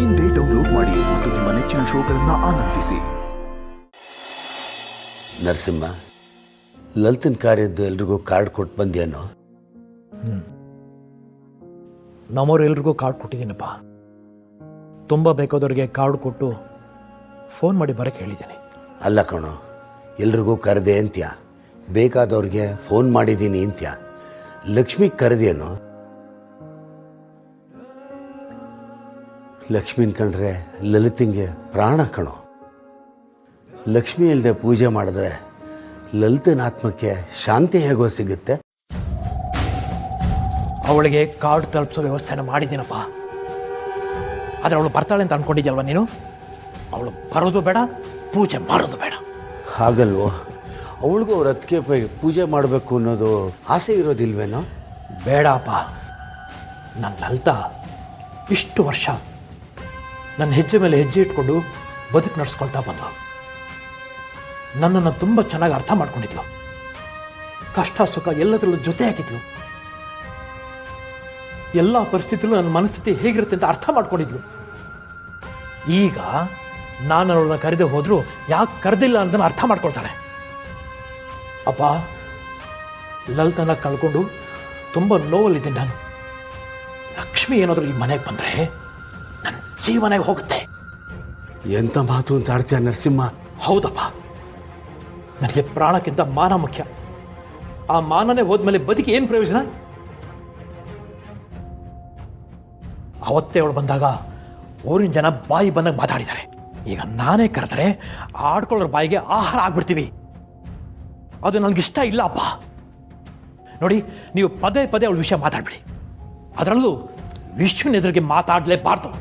ಇಂದೇ ಡೌನ್ಲೋಡ್ ಮಾಡಿ ಮತ್ತು ನಿಮ್ಮ ನೆಚ್ಚಿನ ಶೋಗಳನ್ನು ಆನಂದಿಸಿ. ನರಸಿಂಹ, ಲಲಿತನ ಕಾರ್ಯದ್ದು ಎಲ್ರಿಗೂ ಕಾರ್ಡ್ ಕೊಟ್ಟು ಬಂದ್ಯಾನೋ? ನಮ್ಮವ್ರು ಎಲ್ರಿಗೂ ಕಾರ್ಡ್ ಕೊಟ್ಟಿದ್ದೀನಪ್ಪ. ತುಂಬ ಬೇಕಾದವ್ರಿಗೆ ಕಾರ್ಡ್ ಕೊಟ್ಟು ಫೋನ್ ಮಾಡಿ ಬರೋಕ್ಕೆ ಹೇಳಿದ್ದೀನಿ. ಅಲ್ಲ ಕಣೋ, ಎಲ್ರಿಗೂ ಕರೆದೆ ಅಂತ್ಯ, ಬೇಕಾದವ್ರಿಗೆ ಫೋನ್ ಮಾಡಿದ್ದೀನಿ ಅಂತ್ಯ. ಲಕ್ಷ್ಮಿಗೆ ಕರೆದೇನೋ? ಲಕ್ಷ್ಮಿನ ಕಂಡ್ರೆ ಲಲಿತಿಂಗೆ ಪ್ರಾಣ ಕಣೋ. ಲಕ್ಷ್ಮಿ ಇಲ್ಲದೆ ಪೂಜೆ ಮಾಡಿದ್ರೆ ಲಲಿತನ ಆತ್ಮಕ್ಕೆ ಶಾಂತಿ ಹೇಗೋ ಸಿಗುತ್ತೆ? ಅವಳಿಗೆ ಕಾರ್ಡ್ ತಲುಪಿಸೋ ವ್ಯವಸ್ಥೆನ ಮಾಡಿದ್ದೀನಪ್ಪ. ಆದರೆ ಅವಳು ಬರ್ತಾಳೆ ಅಂತ ಅಂದ್ಕೊಂಡಿದ್ಯಲ್ವ ನೀನು? ಅವಳು ಬರೋದು ಬೇಡ, ಪೂಜೆ ಮಾಡೋದು ಬೇಡ. ಹಾಗಲ್ವೋ? ಅವಳಿಗೂ ಅವ್ರ ಅದಕ್ಕೆ ಪೂಜೆ ಮಾಡಬೇಕು ಅನ್ನೋದು ಆಸೆ ಇರೋದಿಲ್ವೇನೋ? ಬೇಡಪ್ಪ. ನನ್ನ ಲಲಿತಾ ಇಷ್ಟು ವರ್ಷ ನನ್ನ ಹೆಜ್ಜೆ ಮೇಲೆ ಹೆಜ್ಜೆ ಇಟ್ಕೊಂಡು ಬದುಕು ನಡೆಸ್ಕೊಳ್ತಾ ಬಂದ್ಲು. ನನ್ನನ್ನು ತುಂಬ ಚೆನ್ನಾಗಿ ಅರ್ಥ ಮಾಡ್ಕೊಂಡಿದ್ಲು. ಕಷ್ಟ ಸುಖ ಎಲ್ಲದರಲ್ಲೂ ಜೊತೆ ಹಾಕಿದ್ಲು. ಎಲ್ಲ ಪರಿಸ್ಥಿತಿಯಲ್ಲೂ ನನ್ನ ಮನಸ್ಥಿತಿ ಹೇಗಿರುತ್ತೆ ಅಂತ ಅರ್ಥ ಮಾಡ್ಕೊಂಡಿದ್ಲು. ಈಗ ನಾನು ಅವಳನ್ನ ಕರೆದೇ ಹೋದರೂ ಯಾಕೆ ಕರೆದಿಲ್ಲ ಅಂತ ಅರ್ಥ ಮಾಡ್ಕೊಳ್ತಾಳೆ. ಅಪ್ಪ, ಲಲಿತನ ಕಳ್ಕೊಂಡು ತುಂಬ ನೋವಲ್ಲಿದ್ದೀನಿ ನಾನು. ಲಕ್ಷ್ಮಿ ಏನಾದರೂ ಈ ಮನೆಗೆ ಬಂದರೆ ನನ್ನ ಜೀವನ ಹೋಗುತ್ತೆ. ಎಂಥ ಮಾತು ಅಂತ ಆಡ್ತೀಯ ನರಸಿಂಹ? ಹೌದಪ್ಪ, ನನಗೆ ಪ್ರಾಣಕ್ಕಿಂತ ಮಾನ ಮುಖ್ಯ. ಆ ಮಾನನೇ ಹೋದ್ಮೇಲೆ ಬದುಕಿ ಏನು ಪ್ರಯೋಜನ? ಅವತ್ತೇ ಅವಳು ಬಂದಾಗ ಊರಿನ ಜನ ಬಾಯಿ ಬಂದಾಗ ಮಾತಾಡಿದ್ದಾರೆ. ಈಗ ನಾನೇ ಕರೆದ್ರೆ ಆಡ್ಕೊಳ್ಳೋರ ಬಾಯಿಗೆ ಆಹಾರ ಆಗ್ಬಿಡ್ತೀವಿ. ಅದು ನನಗಿಷ್ಟ ಇಲ್ಲ ಅಪ್ಪ. ನೋಡಿ, ನೀವು ಪದೇ ಪದೇ ಅವಳ ವಿಷಯ ಮಾತಾಡ್ಬಿಡಿ. ಅದರಲ್ಲೂ ವಿಶ್ವನ ಎದುರಿಗೆ ಮಾತಾಡಲೇಬಾರ್ದು.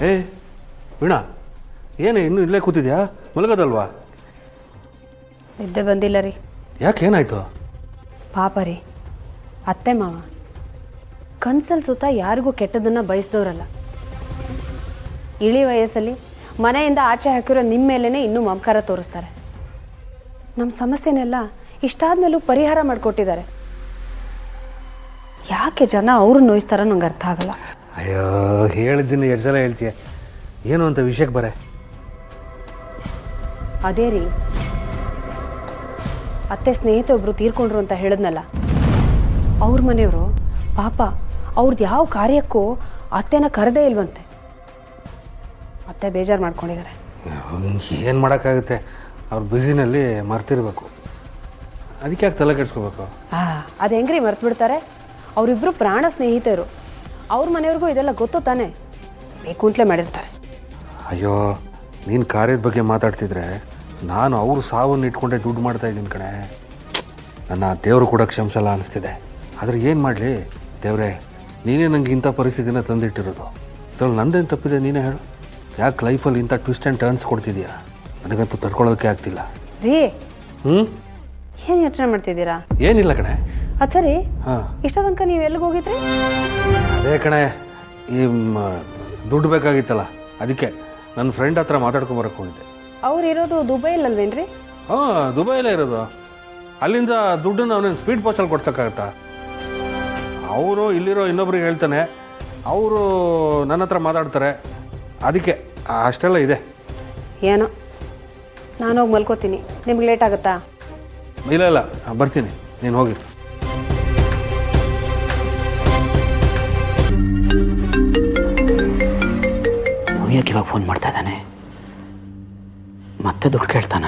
ಏ ವೀಣಾ, ಏನು ಇನ್ನೂ ಇಲ್ಲೇ ಕೂತಿದ್ಯಾ? ಮಲಗೋದಲ್ವಾ? ನಿದ್ದೆ ಬಂದಿಲ್ಲ ರೀ. ಯಾಕೆ, ಏನಾಯ್ತು? ಪಾಪ ರೀ, ಅತ್ತೆ ಮಾವ ಕನ್ಸಲ್ ಸುತ್ತ ಯಾರಿಗೂ ಕೆಟ್ಟದನ್ನು ಬಯಸಿದವರಲ್ಲ. ಇಳಿ ವಯಸ್ಸಲ್ಲಿ ಮನೆಯಿಂದ ಆಚೆ ಹಾಕಿರೋ ನಿಮ್ಮ ಮೇಲೇ ಇನ್ನೂ ಮಮಕಾರ ತೋರಿಸ್ತಾರೆ. ನಮ್ಮ ಸಮಸ್ಯೆನೆಲ್ಲ ಇಷ್ಟಾದ್ಮೇಲೂ ಪರಿಹಾರ ಮಾಡಿಕೊಟ್ಟಿದ್ದಾರೆ. ಯಾಕೆ ಜನ ಅವ್ರು ನೋಯಿಸ್ತಾರೋ ನಂಗೆ ಅರ್ಥ ಆಗಲ್ಲ. ಅಯ್ಯೋ, ಹೇಳಿದ್ದೀನಿ ಎರಡು ಸಲ ಹೇಳ್ತೀಯ. ಏನು ಅಂತ ವಿಷಯಕ್ಕೆ ಬರೆ. ಅದೇ ರೀ, ಅತ್ತೆ ಸ್ನೇಹಿತೆ ಒಬ್ರು ತೀರ್ಕೊಂಡ್ರು ಅಂತ ಹೇಳಿದ್ನಲ್ಲ, ಅವ್ರ ಮನೆಯವರು ಪಾಪ ಅವ್ರದ್ದು ಯಾವ ಕಾರ್ಯಕ್ಕೂ ಅತ್ತೆನ ಕರೆದೇ ಇಲ್ವಂತೆ. ಅತ್ತೆ ಬೇಜಾರು ಮಾಡ್ಕೊಂಡಿದ್ದಾರೆ. ಏನು ಮಾಡೋಕ್ಕಾಗುತ್ತೆ, ಅವ್ರ ಬ್ಯುಸಿನಲ್ಲಿ ಮರ್ತಿರ್ಬೇಕು. ಅದಕ್ಕೆ ಯಾಕೆ ತಲೆ ಕೆಡ್ಸ್ಕೋಬೇಕು? ಅದು ಹೆಂಗ್ರಿ ಮರ್ತು ಬಿಡ್ತಾರೆ? ಅವರಿಬ್ಬರು ಪ್ರಾಣ ಸ್ನೇಹಿತರು. ಅವ್ರ ಮನೆಯವ್ರಿಗೂ ಇದೆಲ್ಲ ಗೊತ್ತು ತಾನೆ, ಬೇಕು ಅಂತಲೇ ಮಾಡಿರ್ತಾರೆ. ಅಯ್ಯೋ, ನೀನು ಕಾರ್ಯದ ಬಗ್ಗೆ ಮಾತಾಡ್ತಿದ್ರೆ ನಾನು ಅವ್ರ ಸಾವನ್ನು ಇಟ್ಕೊಂಡೆ ದುಡ್ಡು ಮಾಡ್ತಾ ಇದ್ದೀನಿ ಕಣೆ. ನನ್ನ ದೇವರು ಕೂಡ ಕ್ಷಮಿಸಲ್ಲ ಅನಿಸ್ತಿದೆ. ಆದರೆ ಏನು ಮಾಡಲಿ ದೇವರೇ, ನೀನೇ ನನಗೆ ಇಂಥ ಪರಿಸ್ಥಿತಿನ ತಂದಿಟ್ಟಿರೋದು. ಇದ್ರಲ್ಲಿ ನಂದೇನು ತಪ್ಪಿದೆ ನೀನೇ ಹೇಳು. ಯಾಕೆ ಲೈಫಲ್ಲಿ ಇಂಥ ಟ್ವಿಸ್ಟ್ ಆ್ಯಂಡ್ ಟರ್ನ್ಸ್ ಕೊಡ್ತಿದ್ಯಾ? ನನಗಂತೂ ತಡ್ಕೊಳ್ಳೋದಕ್ಕೆ ಆಗ್ತಿಲ್ಲ. ರೀ, ಏನು ಯೋಚನೆ ಮಾಡ್ತಿದ್ದೀರಾ? ಏನಿಲ್ಲ ಕಣೆ. ಅದು ಸರಿ, ಹಾಂ, ಇಷ್ಟ ತನಕ ನೀವು ಎಲ್ಲಿಗೆ ಹೋಗಿದ್ರಿ? ಅದೇ ಕಣೆ, ಈ ದುಡ್ಡು ಬೇಕಾಗಿತ್ತಲ್ಲ, ಅದಕ್ಕೆ ನನ್ನ ಫ್ರೆಂಡ್ ಹತ್ರ ಮಾತಾಡ್ಕೊಂಬರಕ್ಕೆ ಹೋಗಿದ್ದೆ. ಅವ್ರು ಇರೋದು ದುಬೈಲಲ್ವೇನ್ರಿ? ಹಾಂ, ದುಬೈಲೇ ಇರೋದು. ಅಲ್ಲಿಂದ ದುಡ್ಡನ್ನು ಅವನೇನು ಸ್ಪೀಡ್ ಪೋಸ್ಟಲ್ಲಿ ಕೊಡ್ಸೋಕ್ಕಾಗತ್ತಾ? ಅವರು ಇಲ್ಲಿರೋ ಇನ್ನೊಬ್ರಿಗೆ ಹೇಳ್ತಾನೆ, ಅವರು ನನ್ನ ಹತ್ರ ಮಾತಾಡ್ತಾರೆ. ಅದಕ್ಕೆ ಅಷ್ಟೆಲ್ಲ ಇದೆ. ಏನೋ, ನಾನು ಹೋಗಿ ಮಲ್ಕೋತೀನಿ. ನಿಮ್ಗೆ ಲೇಟ್ ಆಗುತ್ತಾ? ಇಲ್ಲ ಇಲ್ಲ, ಬರ್ತೀನಿ, ನೀನು ಹೋಗಿ. ಯಾಕೆ ಇವಾಗ ಫೋನ್ ಮಾಡ್ತಾ ಇದ್ದಾನೆ? ಮತ್ತೆ ದುಡ್ಡು ಕೇಳ್ತಾನ?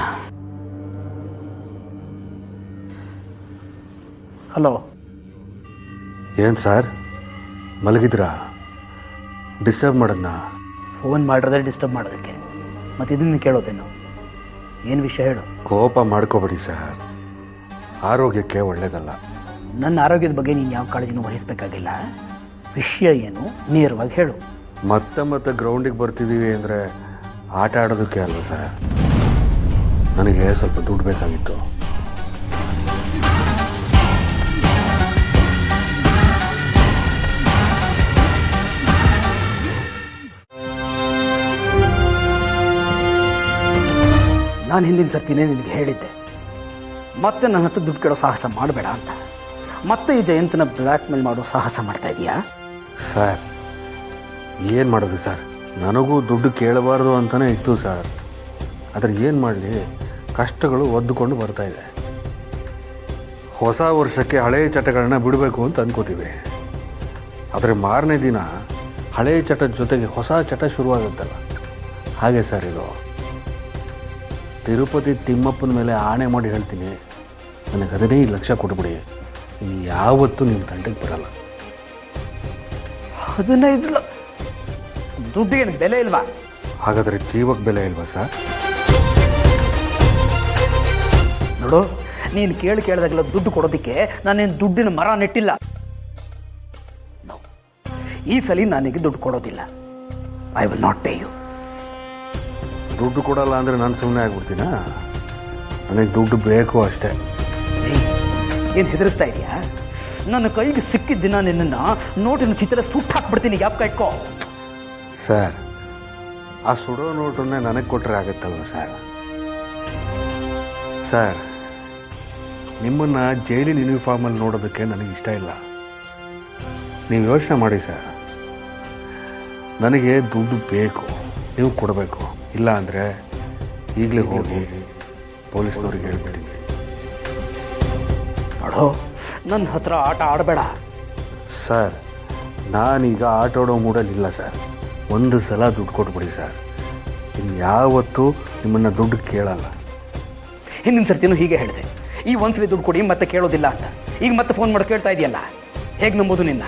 ಹಲೋ. ಏನು ಸರ್, ಮಲಗಿದ್ರಾ? ಡಿಸ್ಟರ್ಬ್ ಮಾಡೋದನ್ನ? ಫೋನ್ ಮಾಡಿರೋದೇ ಡಿಸ್ಟರ್ಬ್ ಮಾಡೋದಕ್ಕೆ, ಮತ್ತು ಇದನ್ನು ಕೇಳೋದೇನು? ಏನು ವಿಷಯ ಹೇಳು. ಕೋಪ ಮಾಡ್ಕೋಬೇಡಿ ಸರ್, ಆರೋಗ್ಯಕ್ಕೆ ಒಳ್ಳೆಯದಲ್ಲ. ನನ್ನ ಆರೋಗ್ಯದ ಬಗ್ಗೆ ನೀನು ಯಾವ ಕಾಳಜಿನೂ ವಹಿಸಬೇಕಾಗಿಲ್ಲ. ವಿಷಯ ಏನು ನೇರವಾಗಿ ಹೇಳು. ಮತ್ತೆ ಗ್ರೌಂಡಿಗೆ ಬರ್ತಿದ್ದೀವಿ ಅಂದರೆ ಆಟ ಆಡೋದಕ್ಕೆ ಅಲ್ವ ಸರ್? ನನಗೆ ಸ್ವಲ್ಪ ದುಡ್ಡು ಬೇಕಾಗಿತ್ತು. ನಾನು ಹಿಂದಿನ ಸರ್ತಿನೇ ನಿನಗೆ ಹೇಳಿದ್ದೆ, ಮತ್ತೆ ನನ್ನ ಹತ್ರ ದುಡ್ಡು ಕೇಳೋ ಸಾಹಸ ಮಾಡಬೇಡ ಅಂತ. ಮತ್ತೆ ಈ ಜಯಂತನ ಬ್ಲ್ಯಾಕ್ ಮೇಲ್ ಮಾಡೋ ಸಾಹಸ ಮಾಡ್ತಾ ಇದೀಯಾ? ಸರ್ ಏನು ಮಾಡೋದು ಸರ್, ನನಗೂ ದುಡ್ಡು ಕೇಳಬಾರ್ದು ಅಂತಲೇ ಇತ್ತು ಸರ್. ಆದರೆ ಏನು ಮಾಡಲಿ, ಕಷ್ಟಗಳು ಒದ್ದುಕೊಂಡು ಬರ್ತಾ ಇದೆ. ಹೊಸ ವರ್ಷಕ್ಕೆ ಹಳೆಯ ಚಟಗಳನ್ನ ಬಿಡಬೇಕು ಅಂತ ಅಂದ್ಕೋತೀವಿ. ಆದರೆ ಮಾರನೇ ದಿನ ಹಳೆಯ ಚಟದ ಜೊತೆಗೆ ಹೊಸ ಚಟ ಶುರುವಾಗುತ್ತಲ್ಲ, ಹಾಗೆ ಸರ್ ಇದು. ತಿರುಪತಿ ತಿಮ್ಮಪ್ಪನ ಮೇಲೆ ಆಣೆ ಮಾಡಿ ಹೇಳ್ತೀನಿ, ನನಗೆ 15 ಲಕ್ಷ ಕೊಟ್ಬಿಡಿ, ಇನ್ನು ಯಾವತ್ತೂ ನಿಮ್ಮ ತಂಟೆಗೆ ಬರಲ್ಲ. 15 ದುಡ್ಡಿಗೆ ಬೆಲೆ ಇಲ್ವಾ? ಹಾಗಾದರೆ ಜೀವಕ್ಕೆ ಬೆಲೆ ಇಲ್ವಾ ಸರ್? ನೋಡು, ನೀನು ಕೇಳಿದಾಗೆಲ್ಲ ದುಡ್ಡು ಕೊಡೋದಕ್ಕೆ ನಾನೇನು ದುಡ್ಡಿನ ಮರ ನೆಟ್ಟಿಲ್ಲ. ಈ ಸಲ ನನಗೆ ದುಡ್ಡು ಕೊಡೋದಿಲ್ಲ. I will not pay you. ದುಡ್ಡು ಕೊಡಲ್ಲ ಅಂದರೆ ನಾನು ಸುಮ್ಮನೆ ಆಗ್ಬಿಡ್ತೀನಾ? ನನಗೆ ದುಡ್ಡು ಬೇಕು ಅಷ್ಟೇ. ಏನು ಹೆದರಿಸ್ತಾ ಇದೆಯಾ? ನನ್ನ ಕೈಗೆ ಸಿಕ್ಕಿದ ದಿನ ನಿನ್ನನ್ನು ನೋಟಿನ ಚಿತ್ರ ಸುಟ್ಟು ಹಾಕ್ಬಿಡ್ತೀನಿ, ಜ್ಞಾಪಕ ಇಟ್ಕೋ. ಸರ್, ಆ ಸುಡೋ ನೋಟನ್ನೇ ನನಗೆ ಕೊಟ್ಟರೆ ಆಗುತ್ತಲ್ವ ಸರ್? ಸರ್, ನಿಮ್ಮನ್ನು ಜೈಲಿನ ಯೂನಿಫಾರ್ಮಲ್ಲಿ ನೋಡೋದಕ್ಕೆ ನನಗೆ ಇಷ್ಟ ಇಲ್ಲ. ನೀವು ಯೋಚನೆ ಮಾಡಿ ಸರ್, ನನಗೆ ದುಡ್ಡು ಬೇಕು, ನೀವು ಕೊಡಬೇಕು. ಇಲ್ಲ ಅಂದರೆ ಈಗಲೇ ಹೋಗಿ ಪೊಲೀಸ್ನವ್ರಿಗೆ ಹೇಳ್ಬಿಡ್ತೀನಿ. ನೋಡು, ನನ್ನ ಹತ್ರ ಆಟ ಆಡಬೇಡ. ಸರ್, ನಾನೀಗ ಆಟ ಆಡೋ ಮೂಡಲ್ಲಿಲ್ಲ ಸರ್. ಒಂದು ಸಲ ದುಡ್ಡು ಕೊಟ್ಬಿಡಿ ಸರ್, ಇನ್ನು ಯಾವತ್ತೂ ನಿಮ್ಮನ್ನು ದುಡ್ಡು ಕೇಳಲ್ಲ. ಹಿಂದಿನ ಸರ್ತಿನೂ ಹೀಗೆ ಹೇಳಿದೆ, ಈ ಒಂದ್ಸಲಿ ದುಡ್ಡು ಕೊಡಿ ಮತ್ತೆ ಕೇಳೋದಿಲ್ಲ ಅಂತ. ಈಗ ಮತ್ತೆ ಫೋನ್ ಮಾಡಿ ಕೇಳ್ತಾ ಇದೆಯಲ್ಲ, ಹೇಗೆ ನಂಬೋದು ನಿನ್ನ?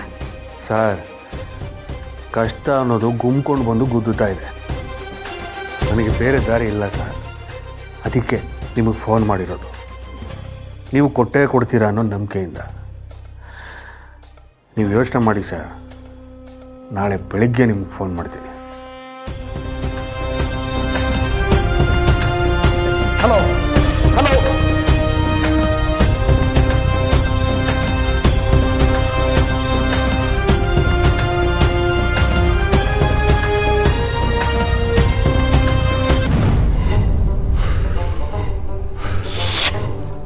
ಸರ್, ಕಷ್ಟ ಅನ್ನೋದು ಗುಮ್ಕೊಂಡು ಬಂದು ಗುದ್ದುತ್ತಾ ಇದೆ. ನನಗೆ ಬೇರೆ ದಾರಿ ಇಲ್ಲ ಸರ್, ಅದಕ್ಕೆ ನಿಮಗೆ ಫೋನ್ ಮಾಡಿರೋದು. ನೀವು ಕೊಟ್ಟೇ ಕೊಡ್ತೀರಾ ಅನ್ನೋ ನಂಬಿಕೆಯಿಂದ. ನೀವು ಯೋಚನೆ ಮಾಡಿ ಸರ್, ನಾಳೆ ಬೆಳಿಗ್ಗೆ ನಿಮ್ಗೆ ಫೋನ್ ಮಾಡ್ತೀನಿ. ಹಲೋ ಹಲೋ,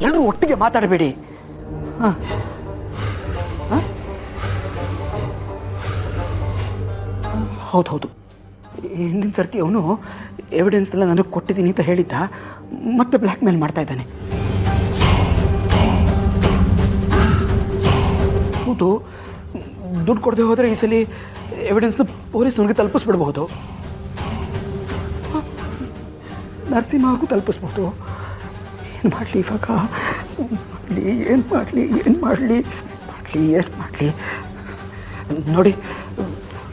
ಎಲ್ಲರೂ ಒಟ್ಟಿಗೆ ಮಾತಾಡಬೇಡಿ. ಹೌದು, ಹಿಂದಿನ ಸರ್ತಿ ಅವನು ಎವಿಡೆನ್ಸ್ ಎಲ್ಲ ನನಗೆ ಕೊಟ್ಟಿದ್ದೀನಿ ಅಂತ ಹೇಳಿದ್ದ, ಮತ್ತೆ ಬ್ಲ್ಯಾಕ್ ಮೇಲ್ ಮಾಡ್ತಾ ಇದ್ದಾನೆ. ಹೌದು, ದುಡ್ಡು ಕೊಡದೆ ಹೋದರೆ ಈ ಸಲ ಎವಿಡೆನ್ಸ್ನ ಪೊಲೀಸ್ನವ್ರಿಗೆ ತಲುಪಿಸ್ಬಿಡ್ಬಹುದು, ನರಸಿಂಹಗೂ ತಲುಪಿಸ್ಬೋದು. ಏನು ಮಾಡಲಿ ಇವಾಗ? ಏನು ಮಾಡಲಿ? ನೋಡಿ,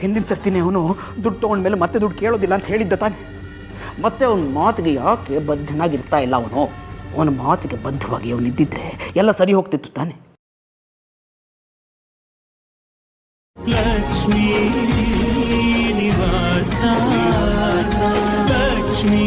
ಹಿಂದಿನ ಸರ್ತಿನೇ ಅವನು ದುಡ್ಡು ತೊಗೊಂಡ್ಮೇಲೆ ಮತ್ತೆ ದುಡ್ಡು ಕೇಳೋದಿಲ್ಲ ಅಂತ ಹೇಳಿದ್ದ ತಾನೆ. ಮತ್ತೆ ಅವನ ಮಾತಿಗೆ ಯಾಕೆ ಬದ್ಧನಾಗಿರ್ತಾ ಇಲ್ಲ? ಅವನ ಮಾತಿಗೆ ಬದ್ಧವಾಗಿ ಅವನಿದ್ದಿದ್ರೆ ಎಲ್ಲ ಸರಿ ಹೋಗ್ತಿತ್ತು ತಾನೆ. ಲಕ್ಷ್ಮೀ ನಿವಾಸ ಲಕ್ಷ್ಮೀ